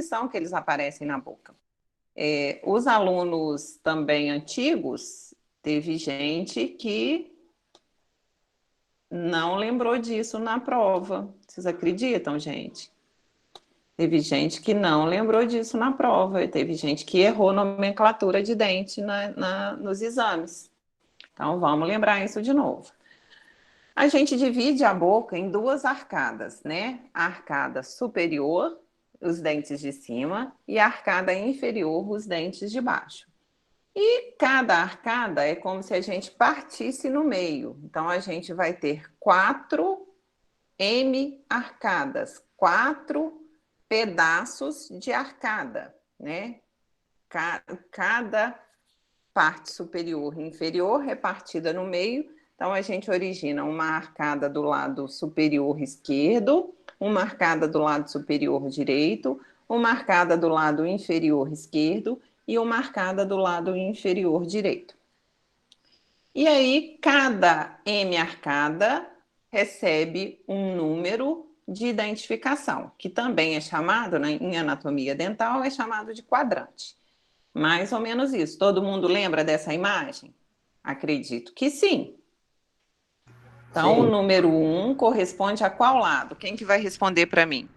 posição que eles aparecem na boca. Os alunos também antigos, teve gente que não lembrou disso na prova. Vocês acreditam, gente? Teve gente que não lembrou disso na prova, e teve gente que errou nomenclatura de dente nos exames. Então, vamos lembrar isso de novo. A gente divide a boca em duas arcadas, né? A arcada superior, os dentes de cima, e a arcada inferior, os dentes de baixo. E cada arcada é como se a gente partisse no meio. Então, a gente vai ter 4 M-arcadas, 4 pedaços de arcada, né? Cada parte superior e inferior repartida no meio. Então, a gente origina uma arcada do lado superior esquerdo, uma arcada do lado superior direito, uma arcada do lado inferior esquerdo e uma arcada do lado inferior direito. E aí, cada M-arcada recebe um número de identificação, que também é chamado, né, em anatomia dental, é chamado de quadrante. Mais ou menos isso. Todo mundo lembra dessa imagem? Acredito que sim. Então, sim. O número 1 corresponde a qual lado? Quem que vai responder para mim?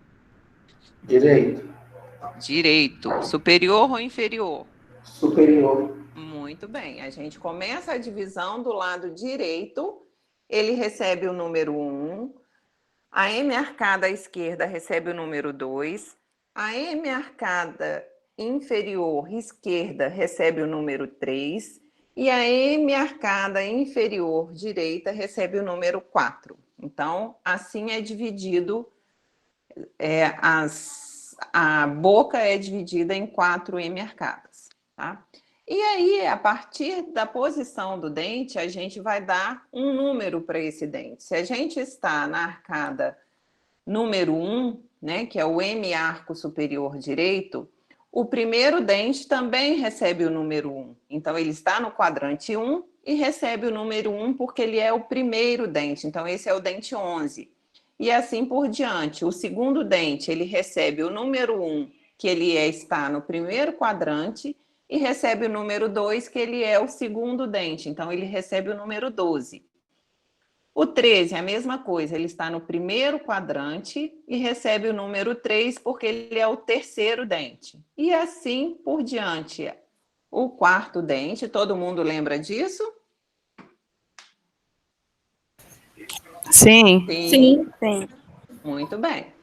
Direito. Direito. Superior ou inferior? Superior. Muito bem. A gente começa a divisão do lado direito, ele recebe o número 1, a M-arcada à esquerda recebe o número 2, a M-arcada inferior esquerda recebe o número 3 e a M-arcada inferior direita recebe o número 4. Então, assim é dividido, a boca é dividida em 4 M-arcadas, tá? E aí, a partir da posição do dente, a gente vai dar um número para esse dente. Se a gente está na arcada número 1, né, que é o M-arco superior direito, o primeiro dente também recebe o número 1. Então, ele está no quadrante 1 e recebe o número 1 porque ele é o primeiro dente. Então, esse é o dente 11. E assim por diante. O segundo dente, ele recebe o número 1, que ele está no primeiro quadrante, e recebe o número 2, que ele é o segundo dente. Então, ele recebe o número 12. O 13 é a mesma coisa, ele está no primeiro quadrante e recebe o número 3 porque ele é o terceiro dente. E assim por diante. O quarto dente, todo mundo lembra disso? Sim. Sim. Sim. Muito bem.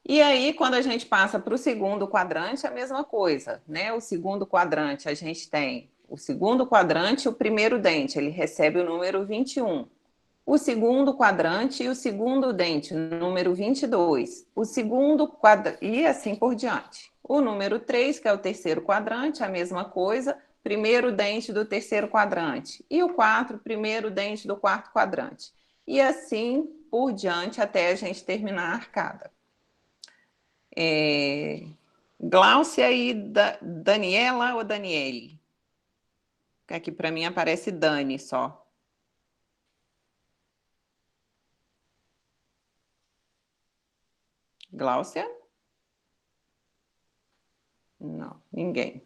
E aí, quando a gente passa para o segundo quadrante, é a mesma coisa, né? O segundo quadrante, a gente tem o segundo quadrante, o primeiro dente, ele recebe o número 21. O segundo quadrante e o segundo dente, número 22. O segundo quadrante, e assim por diante. O número 3, que é o terceiro quadrante, a mesma coisa, primeiro dente do terceiro quadrante. E o 4, primeiro dente do quarto quadrante. E assim por diante, até a gente terminar a arcada. Gláucia e Daniela ou Daniele? Aqui para mim aparece Dani só. Gláucia? Não, ninguém.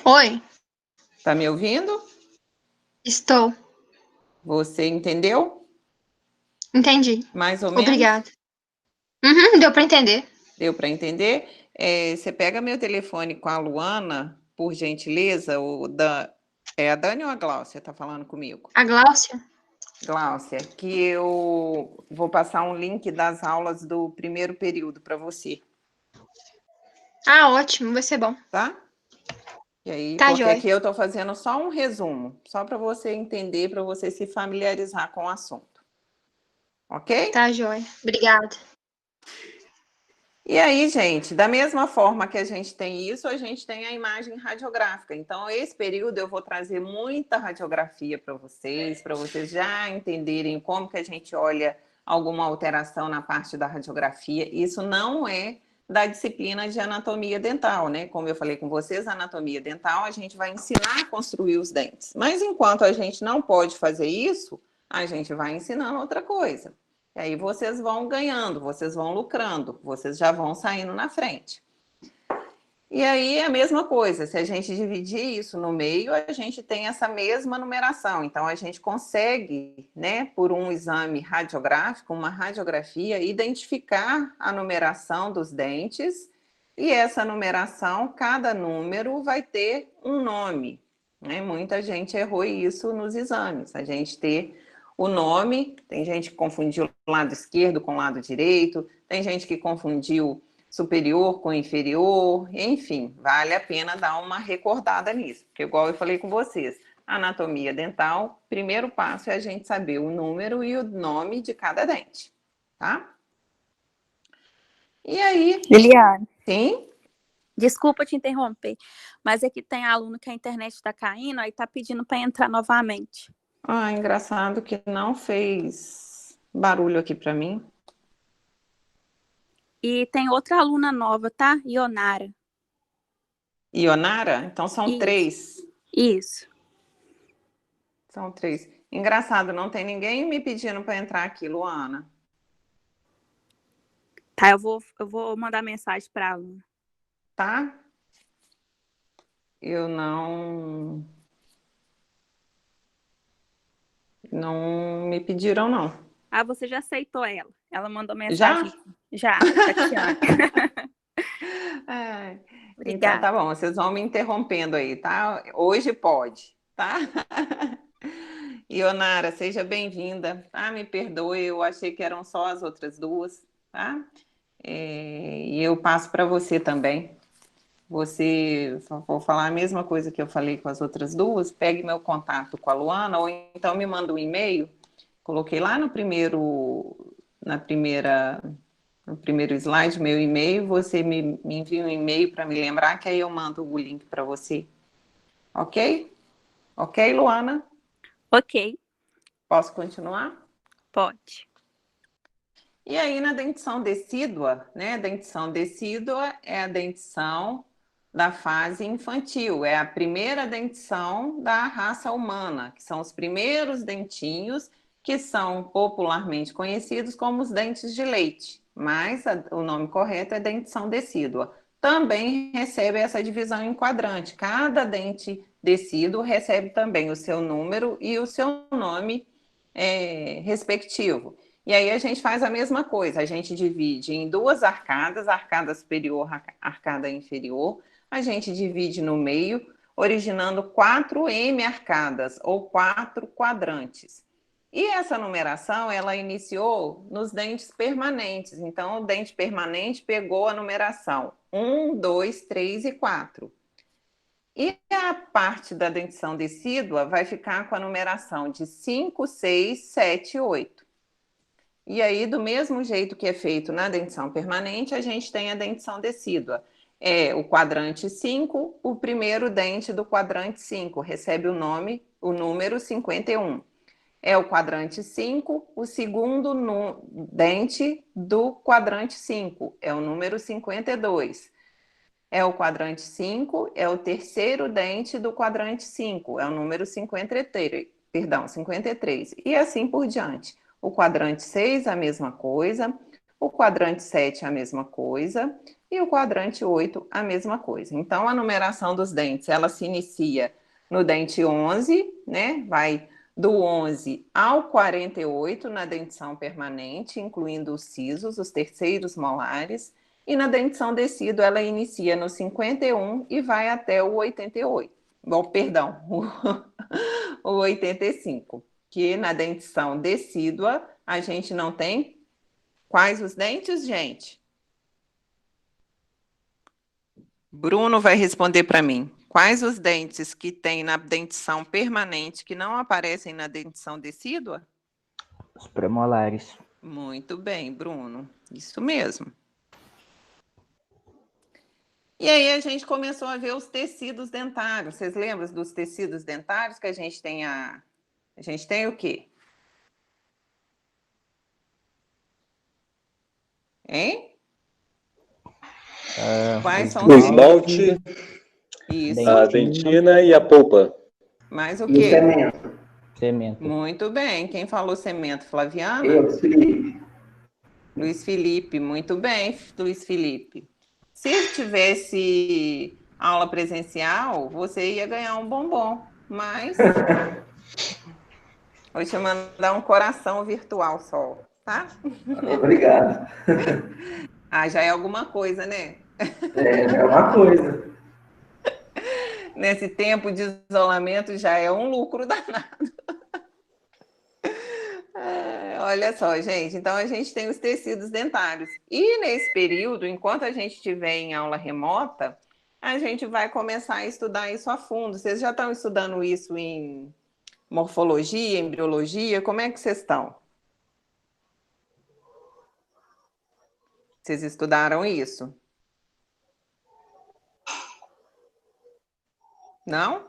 Oi. Tá me ouvindo? Estou. Você entendeu? Entendi. Mais ou menos? Obrigada. Deu para entender. Deu para entender? Você pega meu telefone com a Luana, por gentileza, é a Dani ou a Gláucia tá falando comigo? A Gláucia. Gláucia, que eu vou passar um link das aulas do primeiro período para você. Ah, ótimo, vai ser bom. Tá? E aí, tá, porque joia. aqui eu estou fazendo só um resumo, só para você entender, para você se familiarizar com o assunto. Ok? Tá, joia. Obrigada. E aí, gente, da mesma forma que a gente tem isso, a gente tem a imagem radiográfica. Então, esse período eu vou trazer muita radiografia para vocês já entenderem como que a gente olha alguma alteração na parte da radiografia. Isso não é da disciplina de anatomia dental, né? Como eu falei com vocês, a anatomia dental, a gente vai ensinar a construir os dentes. Mas enquanto a gente não pode fazer isso, a gente vai ensinando outra coisa. E aí vocês vão ganhando, vocês vão lucrando, vocês já vão saindo na frente. E aí é a mesma coisa, se a gente dividir isso no meio, a gente tem essa mesma numeração. Então, a gente consegue, né, por um exame radiográfico, uma radiografia, identificar a numeração dos dentes, e essa numeração, cada número vai ter um nome, né? Muita gente errou isso nos exames, a gente ter o nome, tem gente que confundiu o lado esquerdo com o lado direito, tem gente que confundiu superior com inferior, enfim, vale a pena dar uma recordada nisso, porque igual eu falei com vocês, anatomia dental, primeiro passo é a gente saber o número e o nome de cada dente, tá? E aí? Liliane, Sim? desculpa te interromper, mas aqui tem aluno que a internet está caindo, aí tá pedindo para entrar novamente. Ah, engraçado que não fez barulho aqui para mim. E tem outra aluna nova, tá? Ionara. Ionara? Então são Isso. 3. Isso. São 3. Engraçado, não tem ninguém me pedindo para entrar aqui, Luana. Tá, eu vou mandar mensagem para a aluna. Tá? Eu não me pediram, não. Ah, você já aceitou ela. Ela mandou Já? mensagem. Já, Tatiana. É. Então Obrigada. tá bom, vocês vão me interrompendo aí, tá? Hoje pode, tá? Ionara, seja bem-vinda. Ah, me perdoe, eu achei que eram só as outras duas, tá? E eu passo para você também. Você, vou falar a mesma coisa que eu falei com as outras duas, pegue meu contato com a Luana, ou então me manda um e-mail. Coloquei lá no primeiro slide, meu e-mail, você me envia um e-mail para me lembrar, que aí eu mando o link para você. Ok? Ok, Luana? Ok, Posso continuar? pode. E aí, na dentição decídua, né? Dentição decídua é a dentição da fase infantil, é a primeira dentição da raça humana, que são os primeiros dentinhos que são popularmente conhecidos como os dentes de leite, mas o nome correto é dentição decídua. Também recebe essa divisão em quadrante, cada dente decíduo recebe também o seu número e o seu nome respectivo. E aí a gente faz a mesma coisa, a gente divide em 2 arcadas, arcada superior, arcada inferior, a gente divide no meio, originando 4 M-arcadas, ou 4 quadrantes. E essa numeração, ela iniciou nos dentes permanentes. Então, o dente permanente pegou a numeração 1, 2, 3 e 4. E a parte da dentição decídua vai ficar com a numeração de 5, 6, 7 e 8. E aí, do mesmo jeito que é feito na dentição permanente, a gente tem a dentição decídua. É o quadrante 5, o primeiro dente do quadrante 5, recebe o número 51. É o quadrante 5, o segundo dente do quadrante 5, é o número 52. É o quadrante 5, é o terceiro dente do quadrante 5, é o número 53. E assim por diante. O quadrante 6, a mesma coisa. O quadrante 7, a mesma coisa. E o quadrante 8, a mesma coisa. Então, a numeração dos dentes, ela se inicia no dente 11, né? Vai do 11 ao 48 na dentição permanente, incluindo os sisos, os terceiros molares. E na dentição decídua, ela inicia no 51 e vai até o 88. Bom, perdão, o 85. Que na dentição decídua, a gente não tem quais os dentes, gente? Bruno vai responder para mim. Quais os dentes que tem na dentição permanente que não aparecem na dentição decídua? Os premolares. Muito bem, Bruno. Isso mesmo. E aí a gente começou a ver os tecidos dentários. Vocês lembram dos tecidos dentários que a gente tem a gente tem o quê? Hein? Quais são O os esmalte, Isso. a dentina e a polpa. Mais o E o quê? cemento. Cemento. Muito bem. Quem falou cemento? Flaviana? Eu, Felipe. Luiz Felipe. Muito bem, Luiz Felipe. Se tivesse aula presencial, você ia ganhar um bombom, mas vou te mandar um coração virtual só, tá? Obrigado. Ah, já é alguma coisa, né? É uma coisa. Nesse tempo de isolamento já é um lucro danado. Olha só, gente, então a gente tem os tecidos dentários. E nesse período, enquanto a gente estiver em aula remota, a gente vai começar a estudar isso a fundo. Vocês já estão estudando isso em morfologia, embriologia? Como é que vocês estão? Vocês estudaram isso? Não?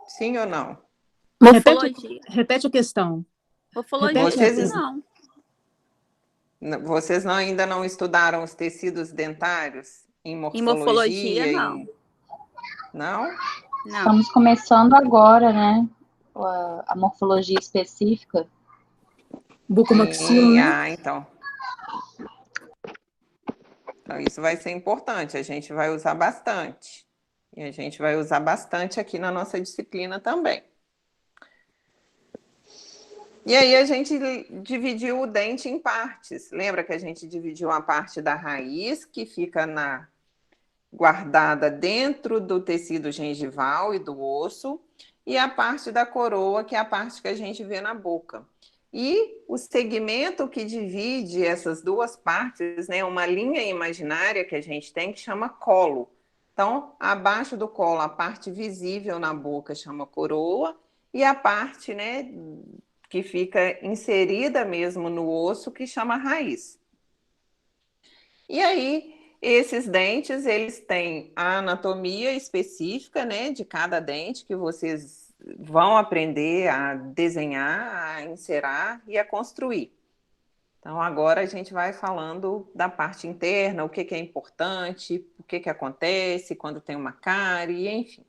Sim ou não? Morfologia. Repete a questão. Morfologia, Vocês- não. Vocês ainda não estudaram os tecidos dentários em Em morfologia, não. Não? Não. Estamos começando agora, né? A morfologia específica. Bucomaxilo, Sim, né? então. Então, isso vai ser importante, a gente vai usar bastante. E a gente vai usar bastante aqui na nossa disciplina também. E aí a gente dividiu o dente em partes. Lembra que a gente dividiu a parte da raiz, que fica guardada dentro do tecido gengival e do osso, e a parte da coroa, que é a parte que a gente vê na boca. E o segmento que divide essas duas partes, né, uma linha imaginária que a gente tem, que chama colo. Então, abaixo do colo, a parte visível na boca chama coroa, e a parte, né, que fica inserida mesmo no osso, que chama raiz. E aí, esses dentes, eles têm a anatomia específica, né, de cada dente, que vocês vão aprender a desenhar, a encerar e a construir. Então, agora a gente vai falando da parte interna, o que é importante, o que acontece quando tem uma cárie, enfim.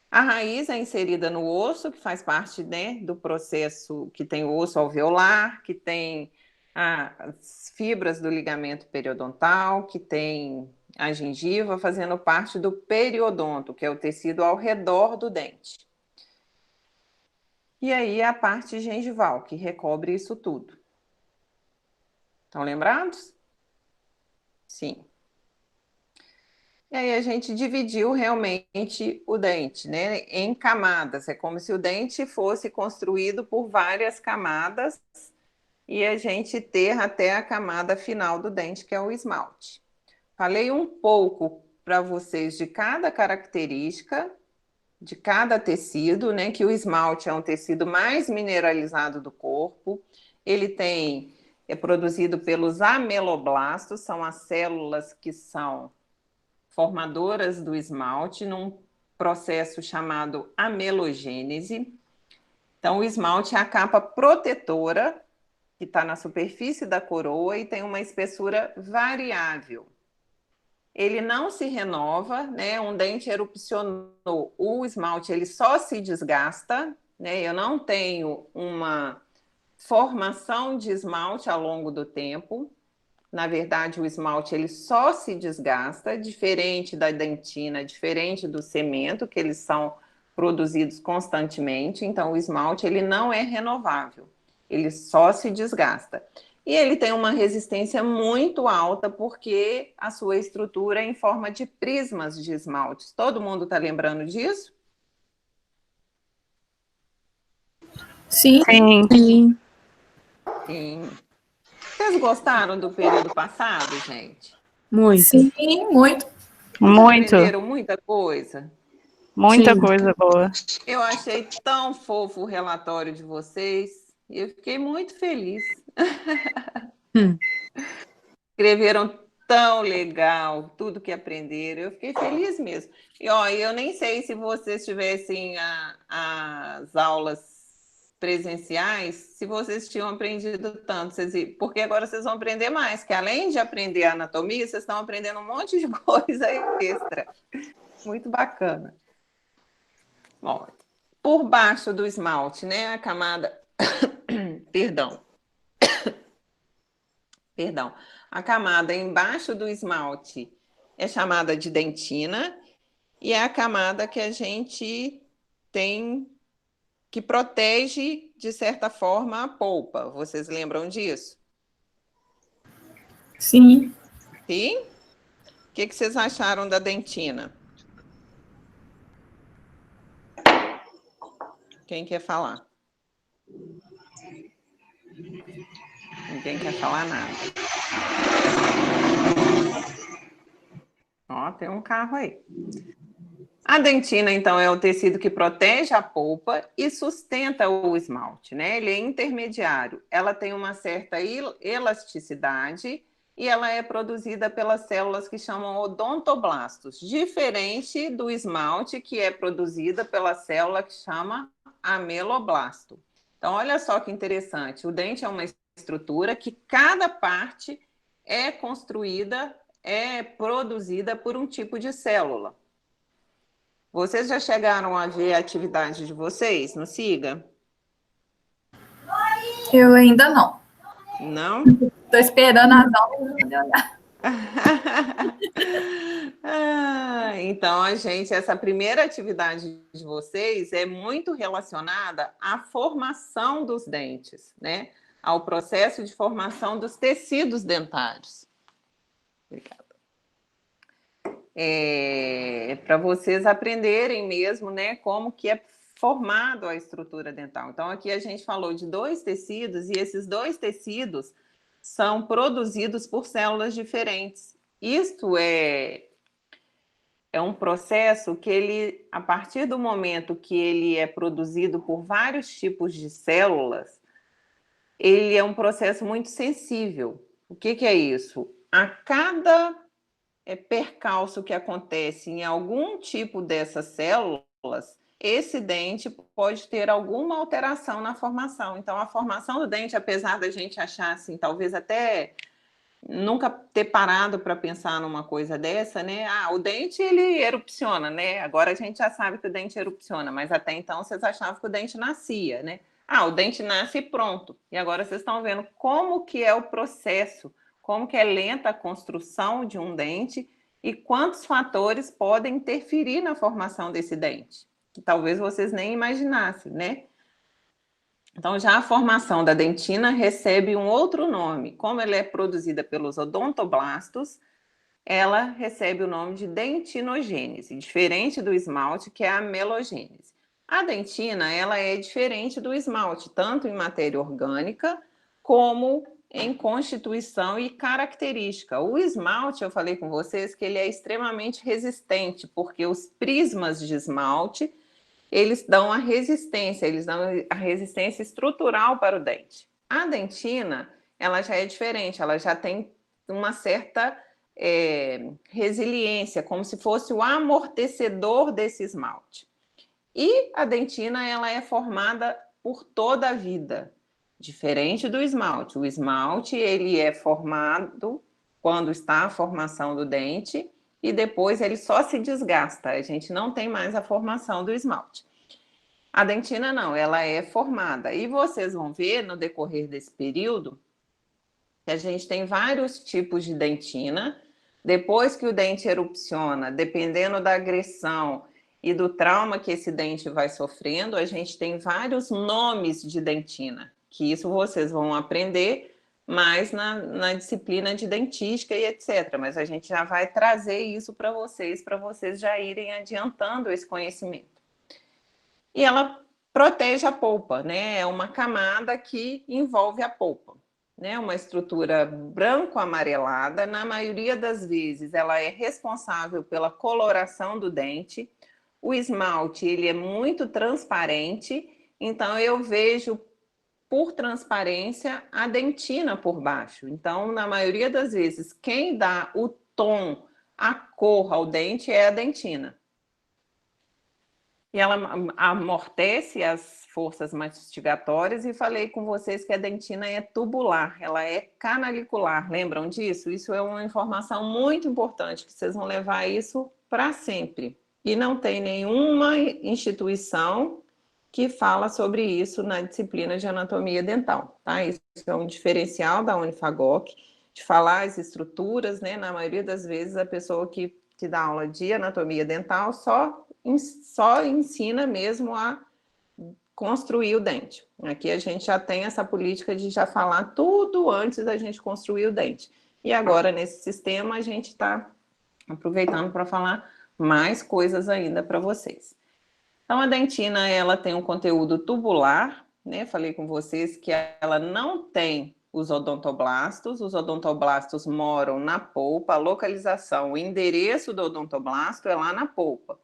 A raiz é inserida no osso, que faz parte, né, do processo que tem o osso alveolar, que tem as fibras do ligamento periodontal, que tem a gengiva, fazendo parte do periodonto, que é o tecido ao redor do dente. E aí a parte gengival, que recobre isso tudo. Estão lembrados? Sim. E aí a gente dividiu realmente o dente, né, em camadas. É como se o dente fosse construído por várias camadas e a gente ter até a camada final do dente, que é o esmalte. Falei um pouco para vocês de cada característica, de cada tecido, né, que o esmalte é um tecido mais mineralizado do corpo. Ele é produzido pelos ameloblastos, são as células que são formadoras do esmalte num processo chamado amelogênese. Então, o esmalte é a capa protetora que está na superfície da coroa e tem uma espessura variável. Ele não se renova, né? Um dente erupcionou, o esmalte ele só se desgasta, né? Eu não tenho uma formação de esmalte ao longo do tempo. Na verdade, o esmalte ele só se desgasta, diferente da dentina, diferente do cemento, que eles são produzidos constantemente. Então, o esmalte ele não é renovável, ele só se desgasta. E ele tem uma resistência muito alta, porque a sua estrutura é em forma de prismas de esmaltes. Todo mundo está lembrando disso? Sim. Sim. Sim. Vocês gostaram do período passado, gente? Muito. Sim, muito. Muito. Aprenderam muita coisa? Muita Sim. coisa boa. Eu achei tão fofo o relatório de vocês. Eu fiquei muito feliz. Escreveram tão legal tudo que aprenderam. Eu fiquei feliz mesmo. E ó, eu nem sei se vocês tivessem as aulas presenciais, se vocês tinham aprendido tanto, porque agora vocês vão aprender mais, que além de aprender a anatomia, vocês estão aprendendo um monte de coisa extra. Muito bacana. Bom, por baixo do esmalte, né, a camada... Perdão. A camada embaixo do esmalte é chamada de dentina e é a camada que a gente tem que protege, de certa forma, a polpa. Vocês lembram disso? Sim. Sim? O que vocês acharam da dentina? Quem quer falar? Ninguém quer falar nada. Ó, tem um carro aí. A dentina, então, é o tecido que protege a polpa e sustenta o esmalte, né? Ele é intermediário. Ela tem uma certa elasticidade e ela é produzida pelas células que chamam odontoblastos, diferente do esmalte, que é produzida pela célula que chama ameloblasto. Então, olha só que interessante. O dente é uma estrutura que cada parte é construída, é produzida por um tipo de célula. Vocês já chegaram a ver a atividade de vocês no SIGA? Eu ainda não. Não? Estou esperando as aulas para poder olhar. Então, essa primeira atividade de vocês é muito relacionada à formação dos dentes, né? Ao processo de formação dos tecidos dentários. Obrigada. Para vocês aprenderem mesmo, né, como que é formado a estrutura dental. Então, aqui a gente falou de 2 tecidos, e esses 2 tecidos são produzidos por células diferentes. Isto é um processo que ele, a partir do momento que ele é produzido por vários tipos de células, ele é um processo muito sensível. O que é isso? A cada percalço que acontece em algum tipo dessas células, esse dente pode ter alguma alteração na formação. Então, a formação do dente, apesar da gente achar assim, talvez até nunca ter parado para pensar numa coisa dessa, né? O dente, ele erupciona, né? Agora a gente já sabe que o dente erupciona, mas até então vocês achavam que o dente nascia, né? O dente nasce e pronto. E agora vocês estão vendo como que é o processo, como que é lenta a construção de um dente e quantos fatores podem interferir na formação desse dente, que talvez vocês nem imaginassem, né? Então, já a formação da dentina recebe um outro nome. Como ela é produzida pelos odontoblastos, ela recebe o nome de dentinogênese, diferente do esmalte, que é a amelogênese. A dentina, ela é diferente do esmalte, tanto em matéria orgânica, como em constituição e característica. O esmalte, eu falei com vocês que ele é extremamente resistente, porque os prismas de esmalte, eles dão a resistência estrutural para o dente. A dentina, ela já é diferente, ela já tem uma certa resiliência, como se fosse o amortecedor desse esmalte. E a dentina, ela é formada por toda a vida, diferente do esmalte. O esmalte, ele é formado quando está a formação do dente e depois ele só se desgasta, a gente não tem mais a formação do esmalte. A dentina não, ela é formada. E vocês vão ver no decorrer desse período que a gente tem vários tipos de dentina. Depois que o dente erupciona, dependendo da agressão e do trauma que esse dente vai sofrendo, a gente tem vários nomes de dentina, que isso vocês vão aprender mais na disciplina de dentística e etc. Mas a gente já vai trazer isso para vocês já irem adiantando esse conhecimento. E ela protege a polpa, né? É uma camada que envolve a polpa, né? Uma estrutura branco-amarelada. Na maioria das vezes, ela é responsável pela coloração do dente. O esmalte, ele é muito transparente, então eu vejo por transparência a dentina por baixo. Então, na maioria das vezes, quem dá o tom, a cor ao dente é a dentina. E ela amortece as forças mastigatórias, e falei com vocês que a dentina é tubular, ela é canalicular. Lembram disso? Isso é uma informação muito importante, que vocês vão levar isso para sempre. E não tem nenhuma instituição que fala sobre isso na disciplina de anatomia dental, tá? Isso é um diferencial da Unifagoc. de falar as estruturas, né? Na maioria das vezes, a pessoa que dá aula de anatomia dental só ensina mesmo a construir o dente. Aqui a gente já tem essa política de já falar tudo antes da gente construir o dente. E agora, nesse sistema, a gente está aproveitando para falar mais coisas ainda para vocês. Então, a dentina, ela tem um conteúdo tubular, né? Falei com vocês que ela não tem os odontoblastos moram na polpa, a localização, o endereço do odontoblasto é lá na polpa.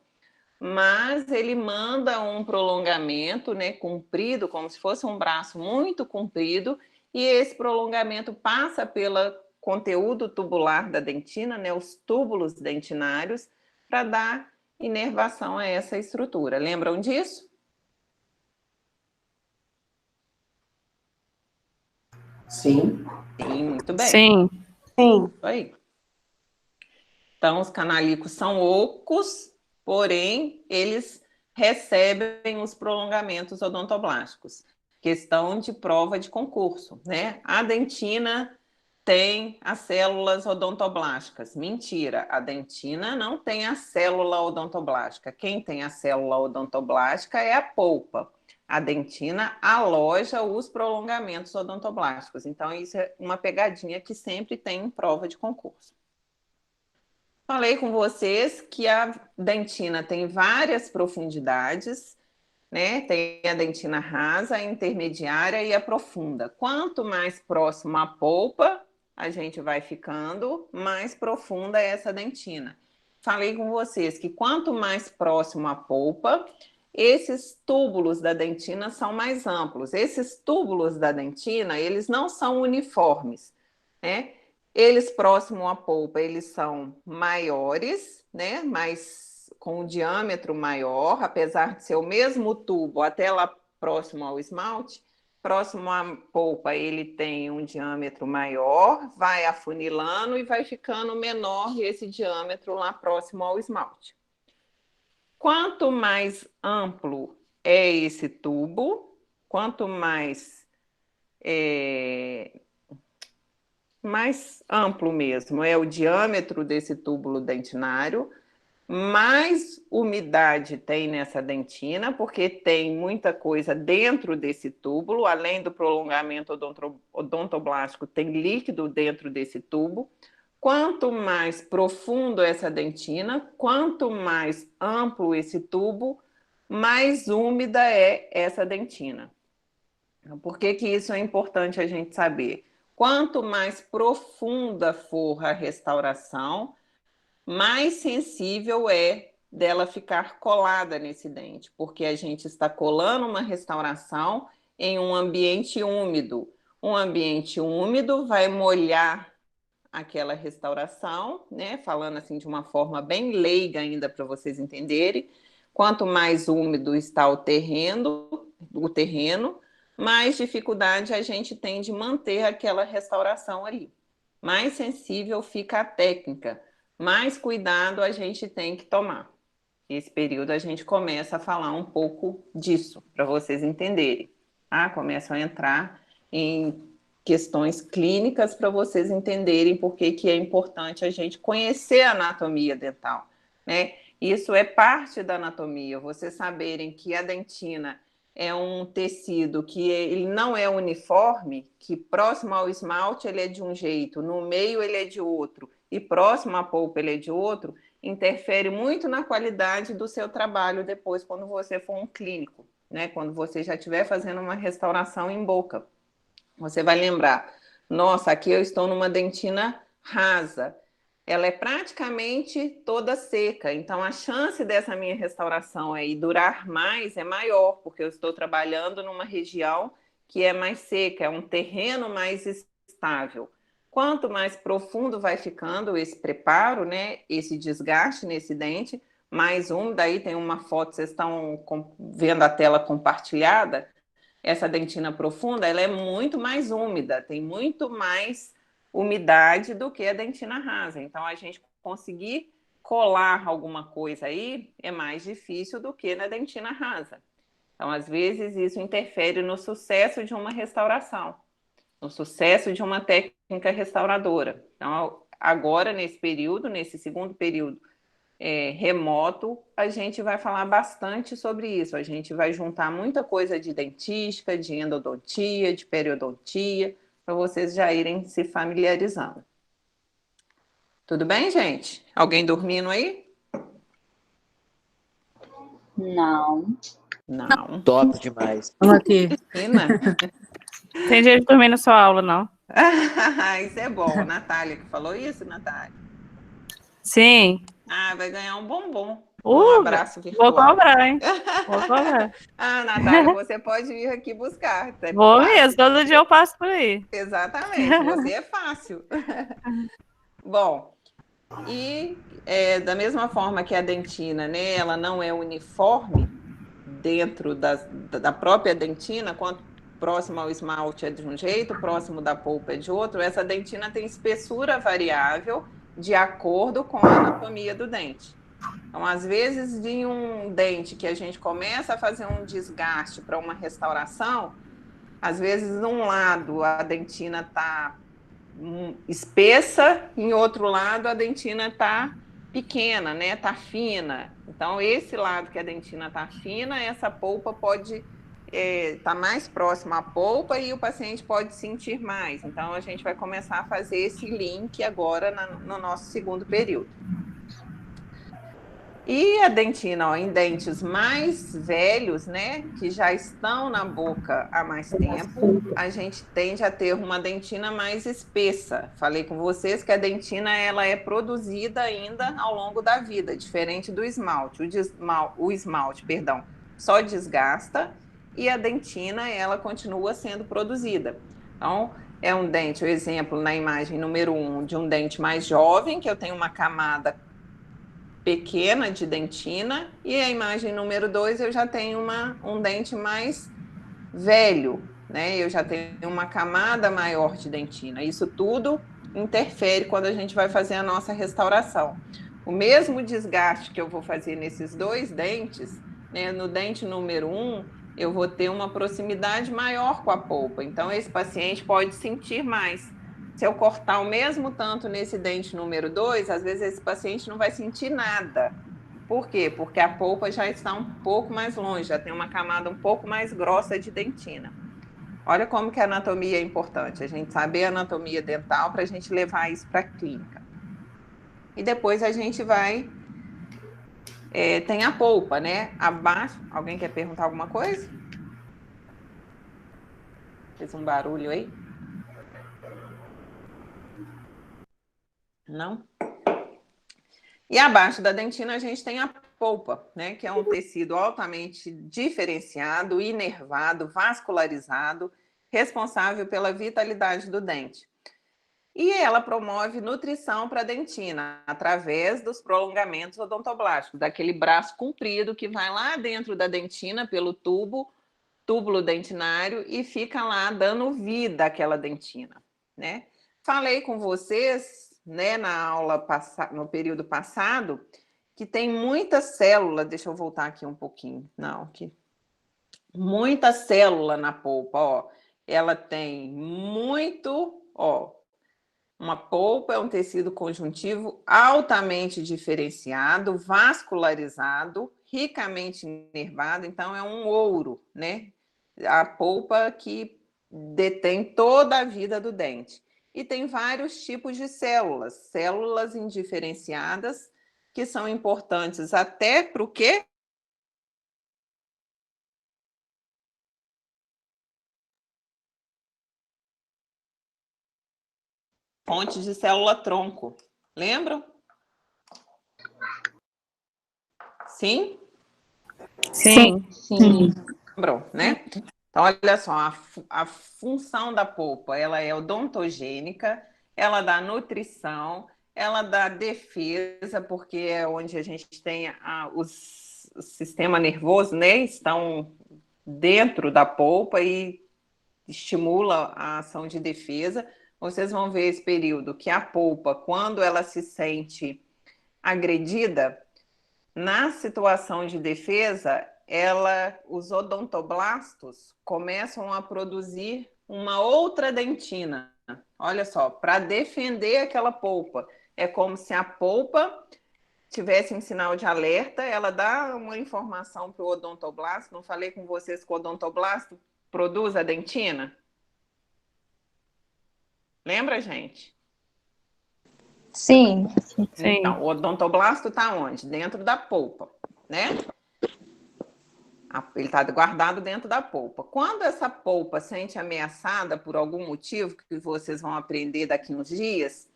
Mas ele manda um prolongamento, né, comprido, como se fosse um braço muito comprido, e esse prolongamento passa pelo conteúdo tubular da dentina, né, os túbulos dentinários, para dar inervação a essa estrutura. Lembram disso? Sim. Sim, muito bem. Sim. Sim. Aí. Então, os canalicos são ocos, porém, eles recebem os prolongamentos odontoblásticos. Questão de prova de concurso, né? A dentina tem as células odontoblásticas. Mentira, a dentina não tem a célula odontoblástica. Quem tem a célula odontoblástica é a polpa. A dentina aloja os prolongamentos odontoblásticos. Então, isso é uma pegadinha que sempre tem em prova de concurso. Falei com vocês que a dentina tem várias profundidades, né? Tem a dentina rasa, a intermediária e a profunda. Quanto mais próximo à polpa a gente vai ficando, mais profunda é essa dentina. Falei com vocês que quanto mais próximo à polpa, esses túbulos da dentina são mais amplos. Esses túbulos da dentina, eles não são uniformes, né? Eles próximo à polpa, eles são maiores, né? Mas com um diâmetro maior, apesar de ser o mesmo tubo até lá próximo ao esmalte, próximo à polpa ele tem um diâmetro maior, vai afunilando e vai ficando menor esse diâmetro lá próximo ao esmalte. Quanto mais amplo é esse tubo, quanto mais amplo mesmo é o diâmetro desse túbulo dentinário, mais umidade tem nessa dentina, porque tem muita coisa dentro desse túbulo, além do prolongamento odontoblástico, tem líquido dentro desse tubo. Quanto mais profundo essa dentina, quanto mais amplo esse tubo, mais úmida é essa dentina. Por que que isso é importante a gente saber? Quanto mais profunda for a restauração, mais sensível é dela ficar colada nesse dente, porque a gente está colando uma restauração em um ambiente úmido. Um ambiente úmido vai molhar aquela restauração, né? Falando assim de uma forma bem leiga ainda para vocês entenderem. Quanto mais úmido está o terreno, mais dificuldade a gente tem de manter aquela restauração ali. Mais sensível fica a técnica, mais cuidado a gente tem que tomar. Esse período a gente começa a falar um pouco disso, para vocês entenderem. Tá? Começam a entrar em questões clínicas para vocês entenderem por que é importante a gente conhecer a anatomia dental, né? Isso é parte da anatomia, vocês saberem que a dentina é um tecido que ele não é uniforme, que próximo ao esmalte ele é de um jeito, no meio ele é de outro, e próximo à polpa ele é de outro, interfere muito na qualidade do seu trabalho depois, quando você for um clínico, né? Quando você já estiver fazendo uma restauração em boca. Você vai lembrar, nossa, aqui eu estou numa dentina rasa, ela é praticamente toda seca, então a chance dessa minha restauração aí durar mais é maior, porque eu estou trabalhando numa região que é mais seca, é um terreno mais estável. Quanto mais profundo vai ficando esse preparo, né, esse desgaste nesse dente, mais úmido, aí tem uma foto, vocês estão vendo a tela compartilhada, essa dentina profunda, ela é muito mais úmida, tem muito mais umidade do que a dentina rasa. Então, a gente conseguir colar alguma coisa aí é mais difícil do que na dentina rasa. Então, às vezes, isso interfere no sucesso de uma restauração. no sucesso de uma técnica restauradora. Então, agora, nesse período, nesse segundo período remoto, a gente vai falar bastante sobre isso. A gente vai juntar muita coisa de dentística, de endodontia, de periodontia, para vocês já irem se familiarizando. Tudo bem, gente? Alguém dormindo aí? Não. Não. Top demais. Estamos aqui. Ina? Tem jeito de dormir na sua aula, não? Isso é bom. Natália que falou isso, Natália? Sim. Ah, vai ganhar um bombom. Um abraço virtual. Vou cobrar, hein? Vou cobrar. Ah, Natália, você pode vir aqui buscar. É Vou fácil. mesmo, todo dia eu passo por aí. Exatamente, você é fácil. Bom, e da mesma forma que a dentina, né, ela não é uniforme dentro da própria dentina, quanto próximo ao esmalte é de um jeito, próximo da polpa é de outro, essa dentina tem espessura variável de acordo com a anatomia do dente. Então, às vezes, de um dente que a gente começa a fazer um desgaste para uma restauração, às vezes, num lado a dentina está espessa, em outro lado a dentina está pequena, né? Está fina. Então, esse lado que a dentina está fina, essa polpa pode estar mais próxima à polpa e o paciente pode sentir mais. Então, a gente vai começar a fazer esse link agora no nosso segundo período. E a dentina, ó, em dentes mais velhos, né, que já estão na boca há mais tempo, a gente tende a ter uma dentina mais espessa. Falei com vocês que a dentina ela é produzida ainda ao longo da vida, diferente do esmalte. O esmalte, perdão, só desgasta e a dentina ela continua sendo produzida. Então, é um dente, o exemplo na imagem número 1 de um dente mais jovem, que eu tenho uma camada pequena de dentina, e a imagem número 2 eu já tenho um dente mais velho, né? Eu já tenho uma camada maior de dentina. Isso tudo interfere quando a gente vai fazer a nossa restauração. O mesmo desgaste que eu vou fazer nesses dois dentes, né? No dente número 1, eu vou ter uma proximidade maior com a polpa. Então, esse paciente pode sentir mais. Se eu cortar o mesmo tanto nesse dente número 2, às vezes esse paciente não vai sentir nada. Por quê? Porque a polpa já está um pouco mais longe, já tem uma camada um pouco mais grossa de dentina. Olha como que a anatomia é importante, a gente saber a anatomia dental para a gente levar isso para a clínica. E depois a gente vai... tem a polpa, né? Abaixo... Alguém quer perguntar alguma coisa? Fez um barulho aí? Não? E abaixo da dentina a gente tem a polpa, né? Que é um tecido altamente diferenciado, inervado, vascularizado, responsável pela vitalidade do dente. E ela promove nutrição para a dentina através dos prolongamentos odontoblásticos, daquele braço comprido que vai lá dentro da dentina pelo túbulo dentinário e fica lá dando vida àquela dentina, né? Falei com vocês, né, na aula no período passado, que tem muita célula, deixa eu voltar aqui um pouquinho, não, aqui, muita célula na polpa, ó, ela tem muito, ó, uma polpa é um tecido conjuntivo altamente diferenciado, vascularizado, ricamente inervado, então é um ouro, né, a polpa que detém toda a vida do dente. E tem vários tipos de células indiferenciadas, que são importantes até para o quê? Fontes de célula-tronco. Lembram? Sim? Sim. Lembrou, né? Então, olha só, a função da polpa, ela é odontogênica, ela dá nutrição, ela dá defesa, porque é onde a gente tem o sistema nervoso, né? Estão dentro da polpa e estimula a ação de defesa. Vocês vão ver esse período que a polpa, quando ela se sente agredida, na situação de defesa, os odontoblastos começam a produzir uma outra dentina. Olha só, para defender aquela polpa. É como se a polpa tivesse em sinal de alerta, ela dá uma informação para o odontoblasto. Não falei com vocês que o odontoblasto produz a dentina? Lembra, gente? Sim. Então, o odontoblasto está onde? Dentro da polpa, né? Ele está guardado dentro da polpa. Quando essa polpa sente ameaçada por algum motivo, que vocês vão aprender daqui uns dias,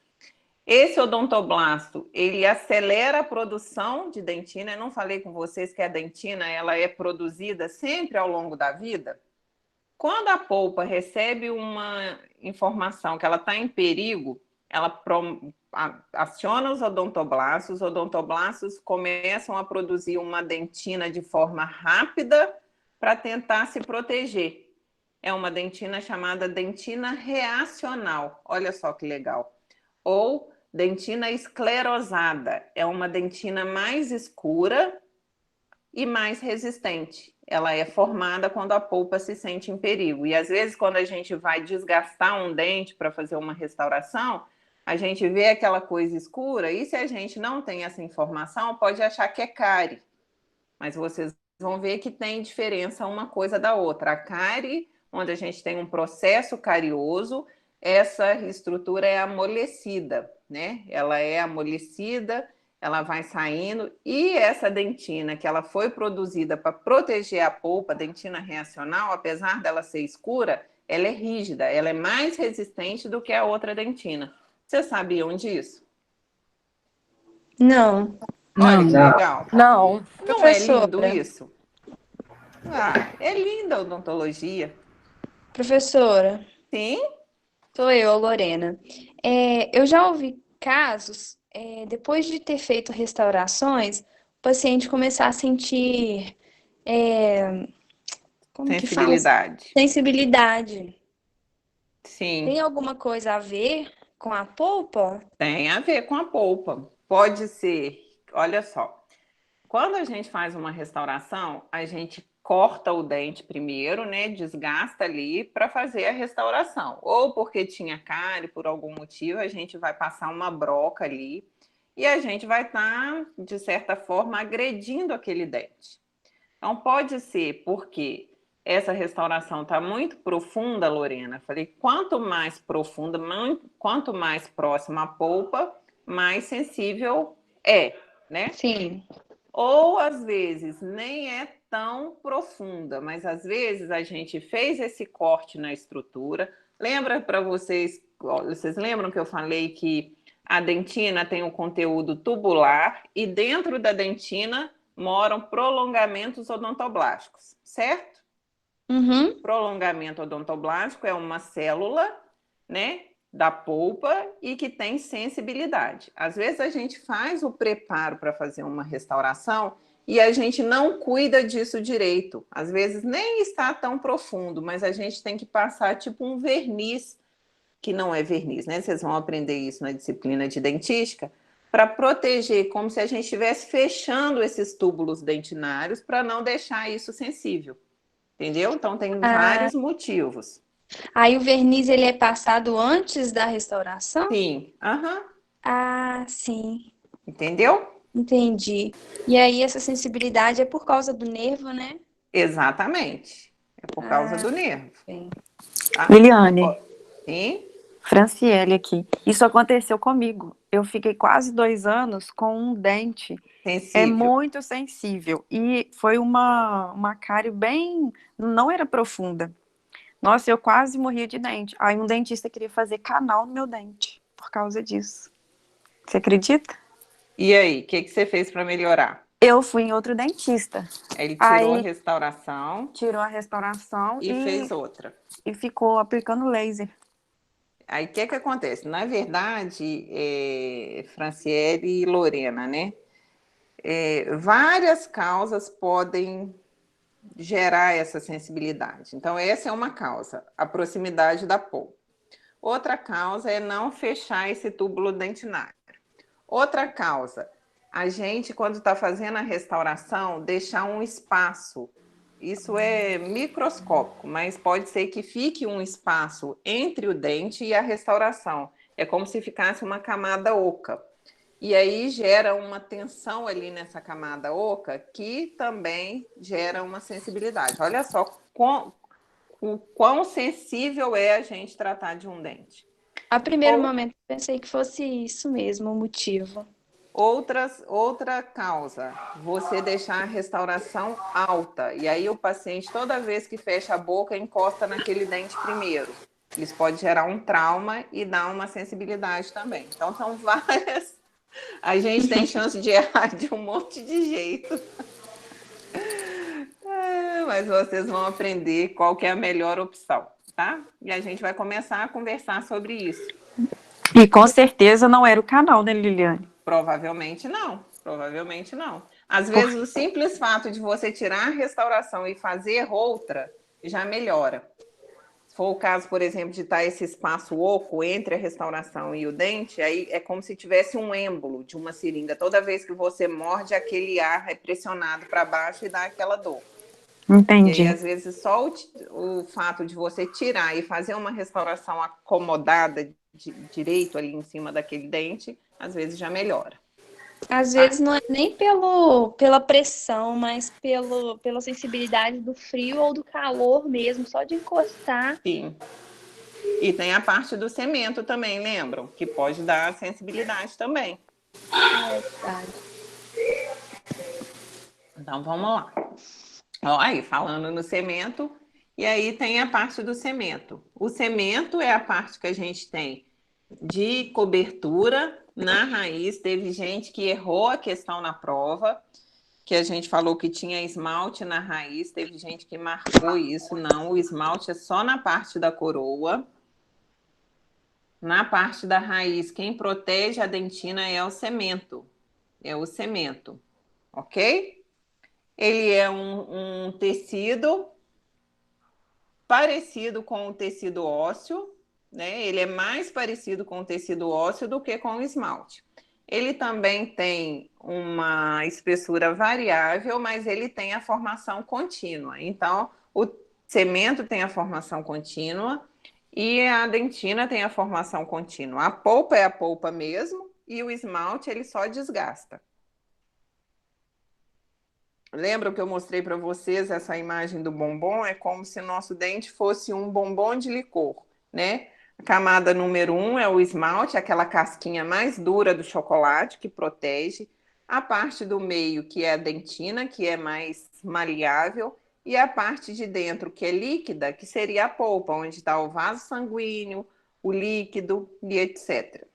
esse odontoblasto, ele acelera a produção de dentina. Eu não falei com vocês que a dentina ela é produzida sempre ao longo da vida? Quando a polpa recebe uma informação que ela está em perigo, ela aciona os odontoblastos começam a produzir uma dentina de forma rápida para tentar se proteger. É uma dentina chamada dentina reacional. Olha só que legal. Ou dentina esclerosada. É uma dentina mais escura e mais resistente. Ela é formada quando a polpa se sente em perigo. E às vezes, quando a gente vai desgastar um dente para fazer uma restauração, a gente vê aquela coisa escura, e se a gente não tem essa informação, pode achar que é cárie. Mas vocês vão ver que tem diferença uma coisa da outra. A cárie, onde a gente tem um processo carioso, essa estrutura é amolecida, né? Ela é amolecida, ela vai saindo, e essa dentina, que ela foi produzida para proteger a polpa, a dentina reacional, apesar dela ser escura, ela é rígida, ela é mais resistente do que a outra dentina. Vocês sabiam disso? Não. Olha que Não. legal. Não. Não é lindo Professora. isso? Ah, é linda a odontologia. Professora, Sim? sou eu, a Lorena. Eu já ouvi casos, depois de ter feito restaurações, o paciente começar a sentir, como que fala? Sensibilidade. Sensibilidade. Sim, Tem alguma coisa a ver com a polpa? tem a ver com a polpa. Pode ser, olha só. Quando a gente faz uma restauração, a gente corta o dente primeiro, né? Desgasta ali para fazer a restauração. Ou porque tinha cárie, por algum motivo, a gente vai passar uma broca ali e a gente vai estar, de certa forma, agredindo aquele dente. Então, pode ser porque essa restauração está muito profunda, Lorena. Falei, quanto mais profunda, quanto mais próxima à polpa, mais sensível é, né? Sim. Ou, às vezes, nem é tão profunda, mas, às vezes, a gente fez esse corte na estrutura. Lembra para vocês lembram que eu falei que a dentina tem um conteúdo tubular e dentro da dentina moram prolongamentos odontoblásticos, certo? Uhum. Prolongamento odontoblástico é uma célula, né, da polpa e que tem sensibilidade. Às vezes a gente faz o preparo para fazer uma restauração e a gente não cuida disso direito. Às vezes nem está tão profundo, mas a gente tem que passar tipo um verniz, que não é verniz, né? Vocês vão aprender isso na disciplina de dentística, para proteger, como se a gente estivesse fechando esses túbulos dentinários para não deixar isso sensível. Entendeu? Então tem vários motivos. Aí o verniz ele é passado antes da restauração? Sim, aham. Ah, sim. Entendeu? Entendi. E aí essa sensibilidade é por causa do nervo, né? Exatamente. É por causa do nervo. Sim. Tá? Liliane, Sim? Franciele aqui. Isso aconteceu comigo. Eu fiquei quase 2 anos com um dente Sensível. muito sensível. E foi uma cárie bem... Não era profunda. Nossa, eu quase morria de dente. Aí um dentista queria fazer canal no meu dente por causa disso. Você acredita? E aí, o que você fez para melhorar? Eu fui em outro dentista. Ele tirou a Aí, restauração tirou a restauração e fez outra. E ficou aplicando laser. Aí, o que acontece? Na verdade, Franciele e Lorena, né? Várias causas podem gerar essa sensibilidade. Então, essa é uma causa, a proximidade da polpa. Outra causa é não fechar esse túbulo dentinário. Outra causa, a gente, quando está fazendo a restauração, deixar um espaço Isso é microscópico, mas pode ser que fique um espaço entre o dente e a restauração. É como se ficasse uma camada oca. E aí gera uma tensão ali nessa camada oca que também gera uma sensibilidade. Olha só o quão sensível é a gente tratar de um dente. A primeiro momento eu pensei que fosse isso mesmo, o motivo. Outra causa, você deixar a restauração alta. E aí o paciente, toda vez que fecha a boca, encosta naquele dente primeiro. Isso pode gerar um trauma e dar uma sensibilidade também. Então, são várias... A gente tem chance de errar de um monte de jeito. Mas vocês vão aprender qual que é a melhor opção, tá? E a gente vai começar a conversar sobre isso. E com certeza não era o canal, né, Liliane? Provavelmente não, provavelmente não. Às vezes o simples fato de você tirar a restauração e fazer outra já melhora. Se for o caso, por exemplo, de estar esse espaço oco entre a restauração e o dente, aí é como se tivesse um êmbolo de uma seringa. Toda vez que você morde, aquele ar é pressionado para baixo e dá aquela dor. Entendi. E aí, às vezes, só o fato de você tirar e fazer uma restauração acomodada direito ali em cima daquele dente, às vezes já melhora. Às vezes não é nem pela pressão, mas pela sensibilidade do frio ou do calor mesmo, só de encostar. Sim. E tem a parte do cemento também, lembram? Que pode dar sensibilidade também. É verdade. Então, vamos lá. Ó, aí, falando no cemento, e aí tem a parte do cemento. O cemento é a parte que a gente tem de cobertura na raiz. Teve gente que errou a questão na prova, que a gente falou que tinha esmalte na raiz. Teve gente que marcou isso. Não, o esmalte é só na parte da coroa. Na parte da raiz, quem protege a dentina é o cemento. É o cemento, ok? Ele é um tecido parecido com o tecido ósseo, né? Ele é mais parecido com o tecido ósseo do que com o esmalte. Ele também tem uma espessura variável, mas ele tem a formação contínua. Então, o cemento tem a formação contínua e a dentina tem a formação contínua. A polpa é a polpa mesmo e o esmalte ele só desgasta. Lembra que eu mostrei para vocês essa imagem do bombom? É como se nosso dente fosse um bombom de licor, né? A camada número 1 é o esmalte, aquela casquinha mais dura do chocolate que protege. A parte do meio, que é a dentina, que é mais maleável. E a parte de dentro, que é líquida, que seria a polpa, onde está o vaso sanguíneo, o líquido e etc.